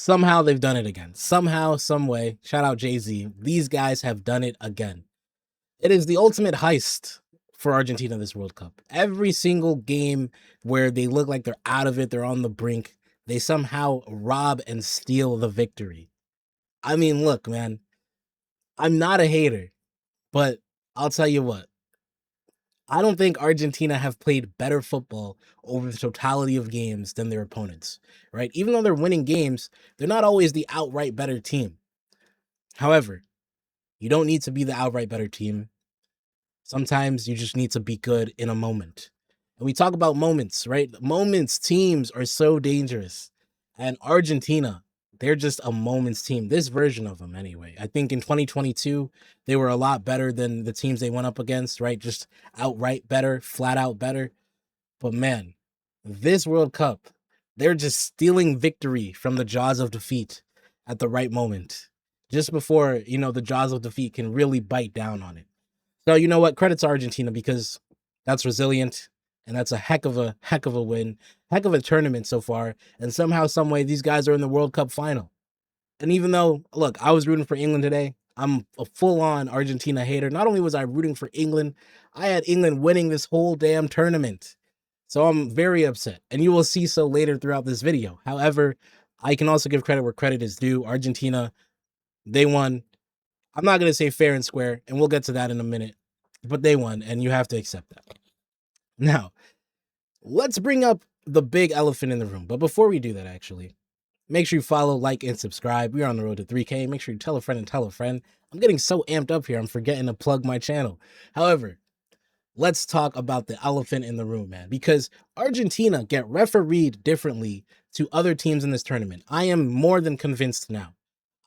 Somehow they've done it again. Somehow, some way, shout out Jay-Z, these guys have done it again. It is the ultimate heist for Argentina this World Cup. Every single game where they look like they're out of it, they're on the brink, they somehow rob and steal the victory. I mean, look, man, I'm not a hater, but I'll tell you what, I don't think Argentina have played better football over the totality of games than their opponents, right? Even though they're winning games, they're not always the outright better team. However, you don't need to be the outright better team. Sometimes you just need to be good in a moment. And we talk about moments, right? Moments teams are so dangerous. And Argentina, they're just a moments team. This version of them, anyway. I think in 2022, they were a lot better than the teams they went up against, right? Just outright better, flat out better. But man, this World Cup, they're just stealing victory from the jaws of defeat at the right moment, just before, the jaws of defeat can really bite down on it. So you know what? Credit to Argentina because that's resilient and that's a heck of a win, heck of a tournament so far. And somehow, some way, these guys are in the World Cup final. And even though, look, I was rooting for England today, I'm a full-on Argentina hater. Not only was I rooting for England, I had England winning this whole damn tournament. So I'm very upset, and you will see so later throughout this video. However, I can also give credit where credit is due. Argentina, they won. I'm not going to say fair and square, and we'll get to that in a minute, but they won, and you have to accept that. Now, let's bring up the big elephant in the room. But before we do that, actually, make sure you follow, like, and subscribe. We are on the road to 3K. Make sure you tell a friend and tell a friend. I'm getting so amped up here, I'm forgetting to plug my channel. However, let's talk about the elephant in the room, man, because Argentina get refereed differently to other teams in this tournament. I am more than convinced now.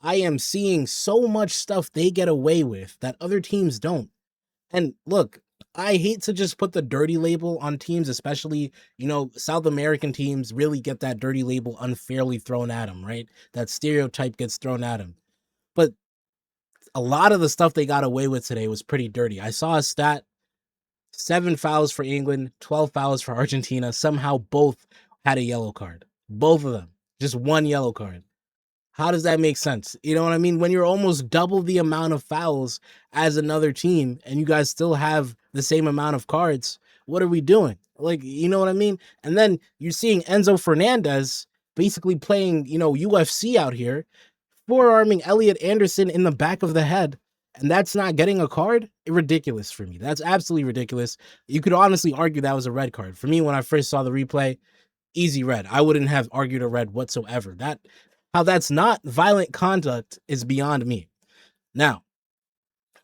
I am seeing so much stuff they get away with that other teams don't. And look, I hate to just put the dirty label on teams, especially, South American teams really get that dirty label unfairly thrown at them, right? That stereotype gets thrown at them. But a lot of the stuff they got away with today was pretty dirty. I saw a stat, 7 fouls for England, 12 fouls for Argentina. Somehow both had a yellow card. Both of them. Just one yellow card. How does that make sense? You know what I mean? When you're almost double the amount of fouls as another team and you guys still have the same amount of cards, what are we doing? Like, you know what I mean? And then you're seeing Enzo Fernandez basically playing, UFC out here, forearming Elliot Anderson in the back of the head. And that's not getting a card? Ridiculous for me. That's absolutely ridiculous. You could honestly argue that was a red card. For me, when I first saw the replay, easy red. I wouldn't have argued a red whatsoever. How that's not violent conduct is beyond me. Now,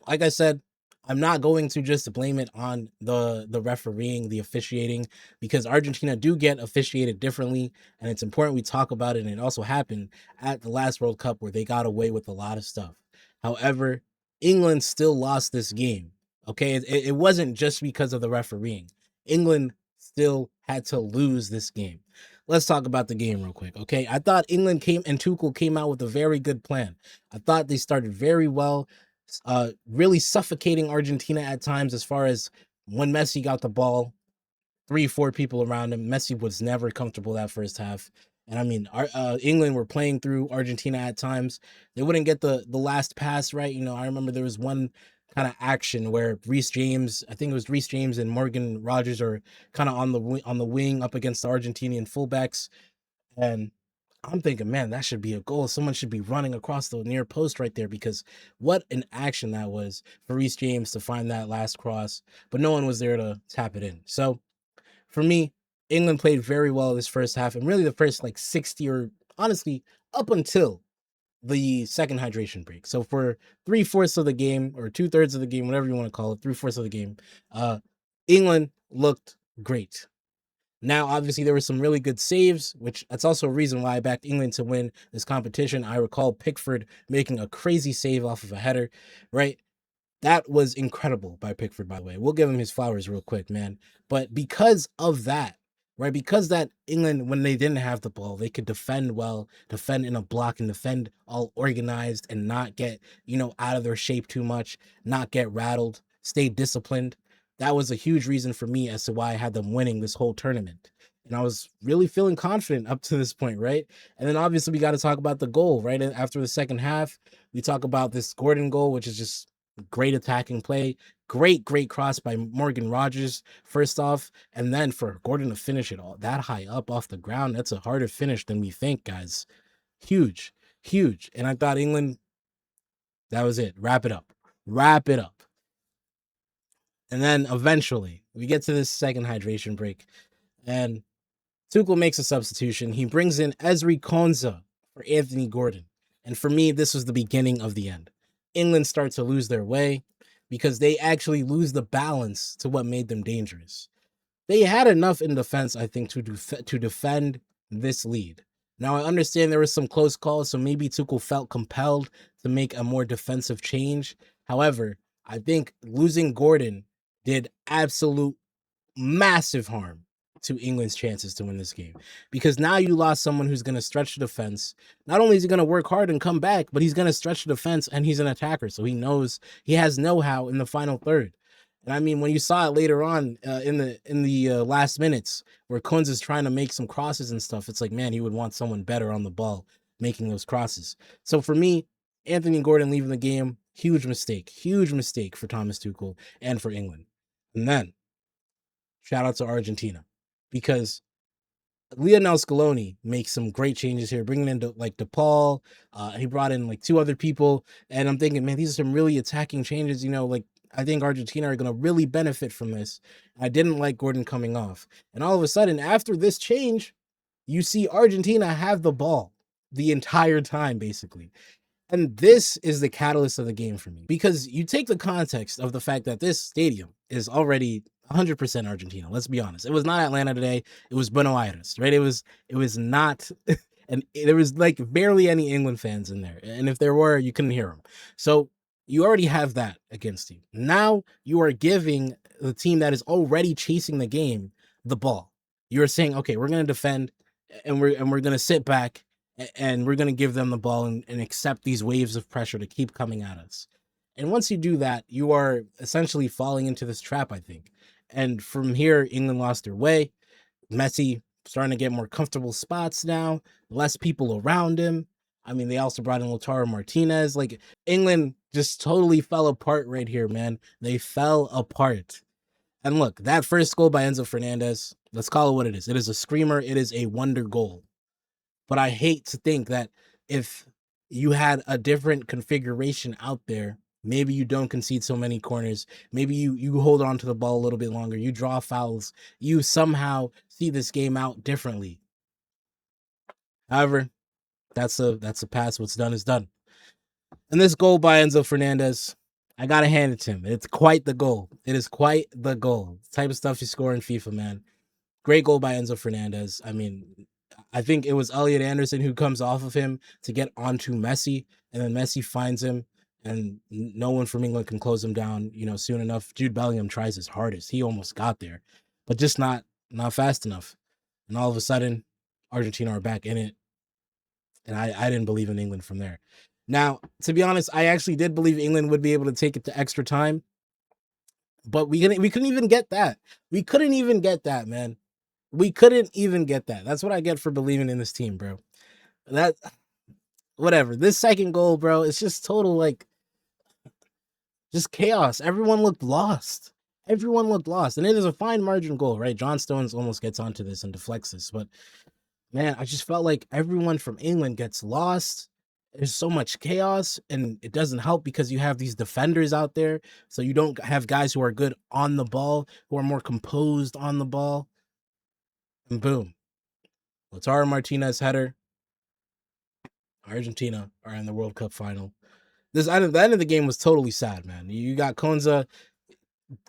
like I said, I'm not going to just blame it on the refereeing, the officiating, because Argentina do get officiated differently, and it's important we talk about it. And it also happened at the last World Cup where they got away with a lot of stuff. However, England still lost this game. Okay, it wasn't just because of the refereeing. England still had to lose this game. Let's talk about the game real quick, okay? I thought England Tuchel came out with a very good plan. I thought they started very well, really suffocating Argentina at times as far as when Messi got the ball, 3-4 people around him. Messi was never comfortable that first half. And I mean, England were playing through Argentina at times. They wouldn't get the last pass right. I remember there was one kind of action where Reece James, I think it was Reece James and Morgan Rogers are kind of on the wing up against the Argentinian fullbacks. And I'm thinking, man, that should be a goal. Someone should be running across the near post right there, because what an action that was for Reece James to find that last cross, but no one was there to tap it in. So for me, England played very well this first half, and really the first 60, or honestly up until the second hydration break. So for 3/4 of the game, or 2/3 of the game, whatever you want to call it, 3/4 of the game, England looked great. Now, obviously, there were some really good saves, which that's also a reason why I backed England to win this competition. I recall Pickford making a crazy save off of a header, right? That was incredible by Pickford, by the way. We'll give him his flowers real quick, man. But because of that, right, because that England, when they didn't have the ball, they could defend well, defend in a block, and defend all organized and not get, out of their shape too much, not get rattled, stay disciplined. That was a huge reason for me as to why I had them winning this whole tournament. And I was really feeling confident up to this point, right? And then obviously we got to talk about the goal, right? After the second half, we talk about this Gordon goal, which is just great attacking play. Great cross by Morgan Rogers, first off. And then for Gordon to finish it all that high up off the ground, that's a harder finish than we think, guys. Huge, huge. And I thought England, that was it. Wrap it up. Wrap it up. And then eventually we get to this second hydration break. And Tuchel makes a substitution. He brings in Ezri Konsa for Anthony Gordon. And for me, this was the beginning of the end. England starts to lose their way because they actually lose the balance to what made them dangerous. They had enough in defense, I think, to defend this lead. Now, I understand there was some close calls, so maybe Tuchel felt compelled to make a more defensive change. However, I think losing Gordon did absolute massive harm to England's chances to win this game, because now you lost someone who's going to stretch the defense. Not only is he going to work hard and come back, but he's going to stretch the defense, and he's an attacker, so he knows, he has know-how in the final third. And I mean, when you saw it later on in the last minutes where Kunz is trying to make some crosses and stuff, it's like, man, he would want someone better on the ball making those crosses. So for me, Anthony Gordon leaving the game, huge mistake for Thomas Tuchel and for England. And then shout out to Argentina, because Lionel Scaloni makes some great changes here, bringing in DePaul. He brought in like 2 other people, and I'm thinking, man, these are some really attacking changes. You know, like I think Argentina are going to really benefit from this. I didn't like Gordon coming off, and all of a sudden, after this change, you see Argentina have the ball the entire time, basically. And this is the catalyst of the game for me, because you take the context of the fact that this stadium is already 100% Argentina. Let's be honest. It was not Atlanta today. It was Buenos Aires, right? It was not, and there was like barely any England fans in there. And if there were, you couldn't hear them. So you already have that against you. Now you are giving the team that is already chasing the game the ball. You're saying, okay, we're going to defend, and we're going to sit back, and we're going to give them the ball and accept these waves of pressure to keep coming at us. And once you do that, you are essentially falling into this trap, I think. And from here, England lost their way. Messi starting to get more comfortable spots now, less people around him. I mean, they also brought in Lautaro Martinez. Like, England just totally fell apart right here, man. They fell apart. And look, that first goal by Enzo Fernandez, let's call it what it is. It is a screamer. It is a wonder goal. But I hate to think that if you had a different configuration out there, maybe you don't concede so many corners. Maybe you hold on to the ball a little bit longer. You draw fouls. You somehow see this game out differently. However, that's a pass. What's done is done. And this goal by Enzo Fernandez, I gotta hand it to him. It's quite the goal. It is quite the goal. The type of stuff you score in FIFA, man. Great goal by Enzo Fernandez. I mean, I think it was Elliot Anderson who comes off of him to get onto Messi, and then Messi finds him, and no one from England can close him down, soon enough. Jude Bellingham tries his hardest. He almost got there, but just not fast enough. And all of a sudden, Argentina are back in it, and I didn't believe in England from there. Now, to be honest, I actually did believe England would be able to take it to extra time, but we couldn't even get that. We couldn't even get that, man. We couldn't even get that. That's what I get for believing in this team, bro. That, whatever. This second goal, bro, it's just total, like, just chaos. Everyone looked lost. Everyone looked lost. And it is a fine margin goal, right? John Stones almost gets onto this and deflects this. But, man, I just felt like everyone from England gets lost. There's so much chaos, and it doesn't help because you have these defenders out there. So you don't have guys who are good on the ball, who are more composed on the ball. And boom. Lautaro Martinez header. Argentina are in the World Cup final. The end of the game was totally sad, man. You got Konza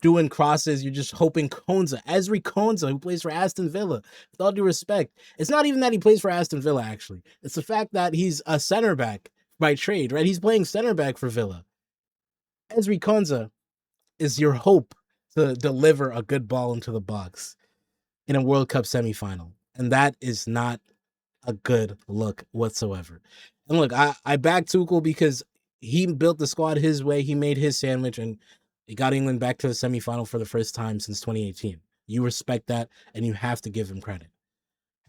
doing crosses. You're just hoping Ezri Konsa, who plays for Aston Villa, with all due respect, it's not even that he plays for Aston Villa, actually. It's the fact that he's a center back by trade, right? He's playing center back for Villa. Ezri Konsa is your hope to deliver a good ball into the box in a World Cup semifinal. And that is not a good look whatsoever. And look, I back Tuchel because he built the squad his way. He made his sandwich, and he got England back to the semifinal for the first time since 2018. You respect that, and you have to give him credit.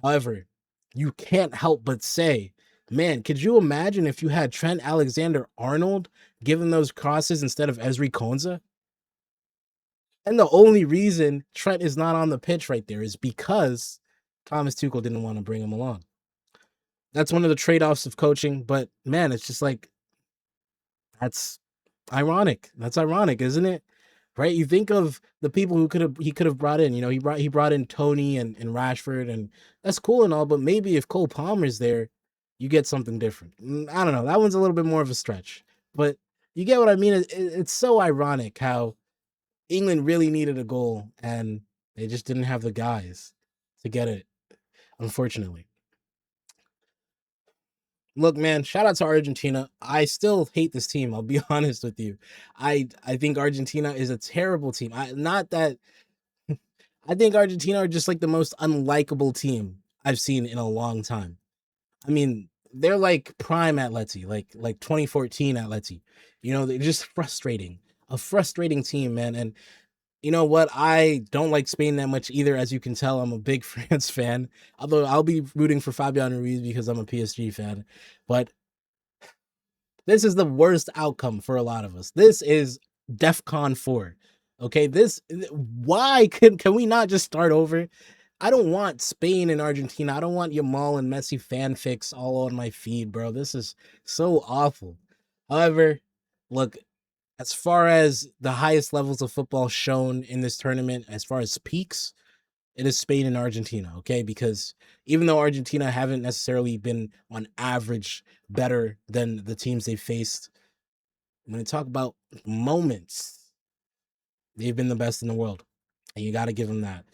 However, you can't help but say, man, could you imagine if you had Trent Alexander-Arnold given those crosses instead of Ezri Konsa? And the only reason Trent is not on the pitch right there is because Thomas Tuchel didn't want to bring him along. That's one of the trade-offs of coaching, but man, it's just like that's ironic. That's ironic, isn't it? Right? You think of the people who could have brought in. You know, he brought in Tony and Rashford, and that's cool and all. But maybe if Cole Palmer's there, you get something different. I don't know. That one's a little bit more of a stretch, but you get what I mean. It's so ironic how England really needed a goal and they just didn't have the guys to get it. Unfortunately. Look, man, shout out to Argentina. I still hate this team. I'll be honest with you. I think Argentina is a terrible team. Not that I think Argentina are just like the most unlikable team I've seen in a long time. I mean, they're like prime Atleti, like 2014 Atleti. You know, they're just frustrating. A frustrating team, man. And you know what? I don't like Spain that much either. As you can tell, I'm a big France fan. Although I'll be rooting for Fabian Ruiz because I'm a PSG fan. But this is the worst outcome for a lot of us. This is DEFCON 4. Okay, why can we not just start over? I don't want Spain and Argentina. I don't want Yamal and Messi fanfics all on my feed, bro. This is so awful. However, look, as far as the highest levels of football shown in this tournament, as far as peaks, it is Spain and Argentina, okay? Because even though Argentina haven't necessarily been on average better than the teams they faced, when you talk about moments, they've been the best in the world. And you got to give them that.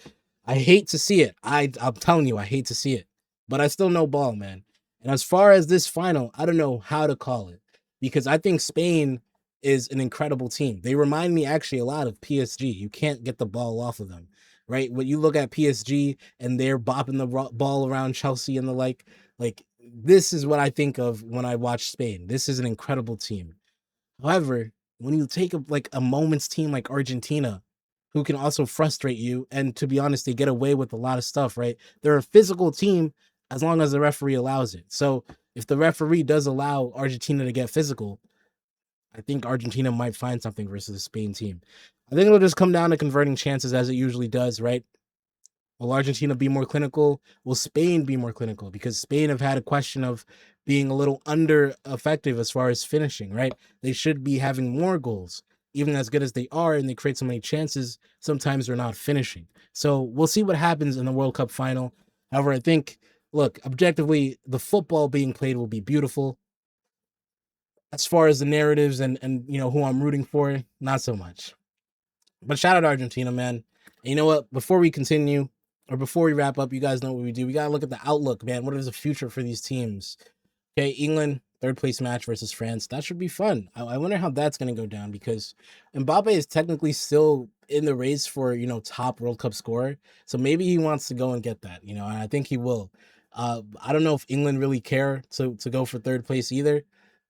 I hate to see it. I'm telling you, I hate to see it. But I still know ball, man. And as far as this final, I don't know how to call it because I think Spain is an incredible team. They remind me actually a lot of PSG. You can't get the ball off of them, right? When you look at PSG and they're bopping the ball around Chelsea and the like this is what I think of when I watch Spain. This is an incredible team. However, when you take a moment's team like Argentina, who can also frustrate you, and to be honest, they get away with a lot of stuff, right? They're a physical team as long as the referee allows it. So if the referee does allow Argentina to get physical, I think Argentina might find something versus the Spain team. I think it'll just come down to converting chances as it usually does, right? Will Argentina be more clinical? Will Spain be more clinical? Because Spain have had a question of being a little under effective as far as finishing, right? They should be having more goals. Even as good as they are and they create so many chances, sometimes they're not finishing. So we'll see what happens in the World Cup final. However, I think, look, objectively, the football being played will be beautiful. As far as the narratives and you know who I'm rooting for, not so much. But shout out to Argentina, man. And you know what? Before we continue, or before we wrap up, you guys know what we do. We gotta look at the outlook, man. What is the future for these teams? Okay, England, third place match versus France. That should be fun. I wonder how that's gonna go down because Mbappe is technically still in the race for top World Cup scorer. So maybe he wants to go and get that, and I think he will. I don't know if England really care to go for third place either,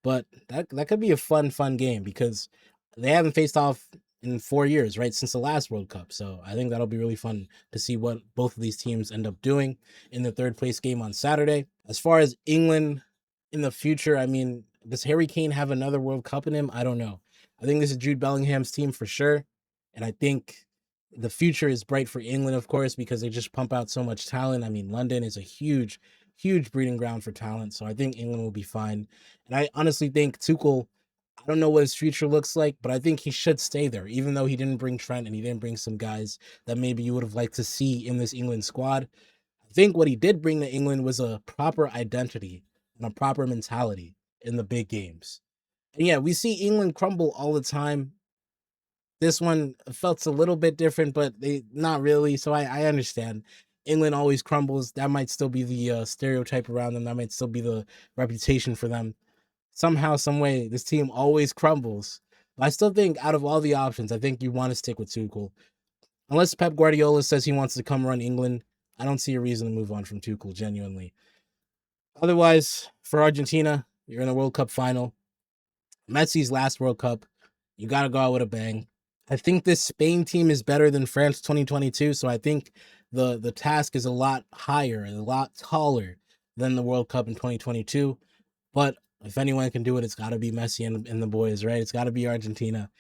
but that could be a fun game because they haven't faced off in 4 years, right? Since the last World Cup. So I think that'll be really fun to see what both of these teams end up doing in the third place game on Saturday. As far as England in the future, I mean, does Harry Kane have another World Cup in him? I don't know. I think this is Jude Bellingham's team for sure. And I think the future is bright for England, of course, because they just pump out so much talent. I mean, London is a huge breeding ground for talent. So I think England will be fine. And I honestly think Tuchel, I don't know what his future looks like, but I think he should stay there, even though he didn't bring Trent and he didn't bring some guys that maybe you would have liked to see in this England squad. I think what he did bring to England was a proper identity and a proper mentality in the big games. And yeah, we see England crumble all the time. This one felt a little bit different, but they not really. So I understand. England always crumbles. That might still be the stereotype around them. That might still be the reputation for them. Somehow, some way, this team always crumbles. But I still think out of all the options, I think you want to stick with Tuchel. Unless Pep Guardiola says he wants to come run England, I don't see a reason to move on from Tuchel, genuinely. Otherwise, for Argentina, you're in a World Cup final. Messi's last World Cup. You got to go out with a bang. I think this Spain team is better than France 2022, so I think the task is a lot higher, a lot taller than the World Cup in 2022. But if anyone can do it, it's got to be Messi and the boys, right? It's got to be Argentina.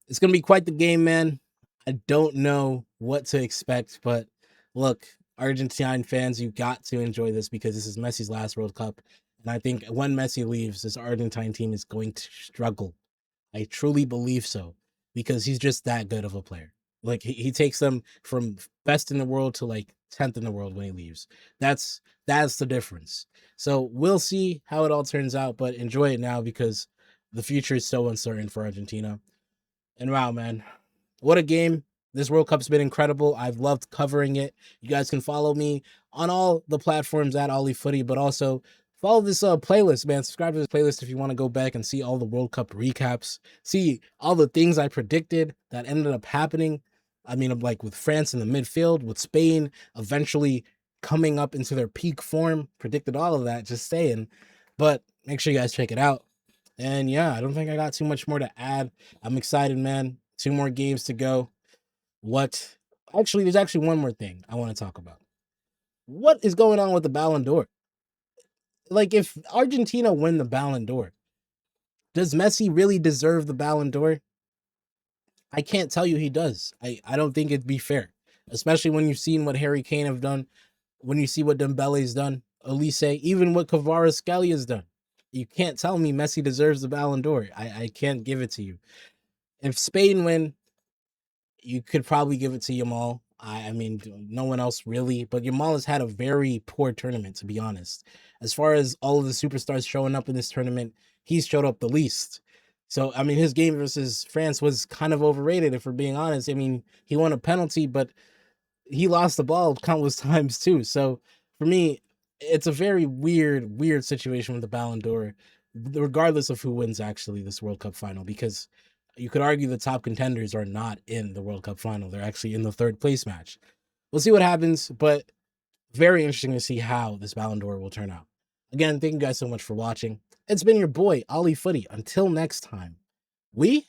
It's going to be quite the game, man. I don't know what to expect, but look, Argentine fans, you got to enjoy this because this is Messi's last World Cup. And I think when Messi leaves, this Argentine team is going to struggle. I truly believe so because he's just that good of a player. Like he takes them from best in the world to like 10th in the world when he leaves. That's the difference. So we'll see how it all turns out, but enjoy it now because the future is so uncertain for Argentina. And wow, man, what a game. This World Cup's been incredible. I've loved covering it. You guys can follow me on all the platforms at Ollie Footy, but also follow this playlist, man. Subscribe to this playlist if you want to go back and see all the World Cup recaps, see all the things I predicted that ended up happening. I mean, like with France in the midfield, with Spain eventually coming up into their peak form, predicted all of that, just saying. But make sure you guys check it out. And yeah, I don't think I got too much more to add. I'm excited, man. 2 more games to go. What? Actually, there's actually one more thing I want to talk about. What is going on with the Ballon d'Or? Like, if Argentina win the Ballon d'Or, does Messi really deserve the Ballon d'Or? I can't tell you he does. I don't think it'd be fair, especially when you've seen what Harry Kane have done, when you see what Dembele's done, Elise, even what Kvaratskhelia has done. You can't tell me Messi deserves the Ballon d'Or. I can't give it to you. If Spain win, you could probably give it to Yamal. I mean, no one else really, but Yamal has had a very poor tournament, to be honest. As far as all of the superstars showing up in this tournament, he's showed up the least. So, I mean, his game versus France was kind of overrated, if we're being honest. I mean, he won a penalty, but he lost the ball countless times too. So, for me, it's a very weird situation with the Ballon d'Or, regardless of who wins actually this World Cup final, because you could argue the top contenders are not in the World Cup final. They're actually in the third place match. We'll see what happens, but very interesting to see how this Ballon d'Or will turn out. Again, thank you guys so much for watching. It's been your boy, Ollie Footy. Until next time, we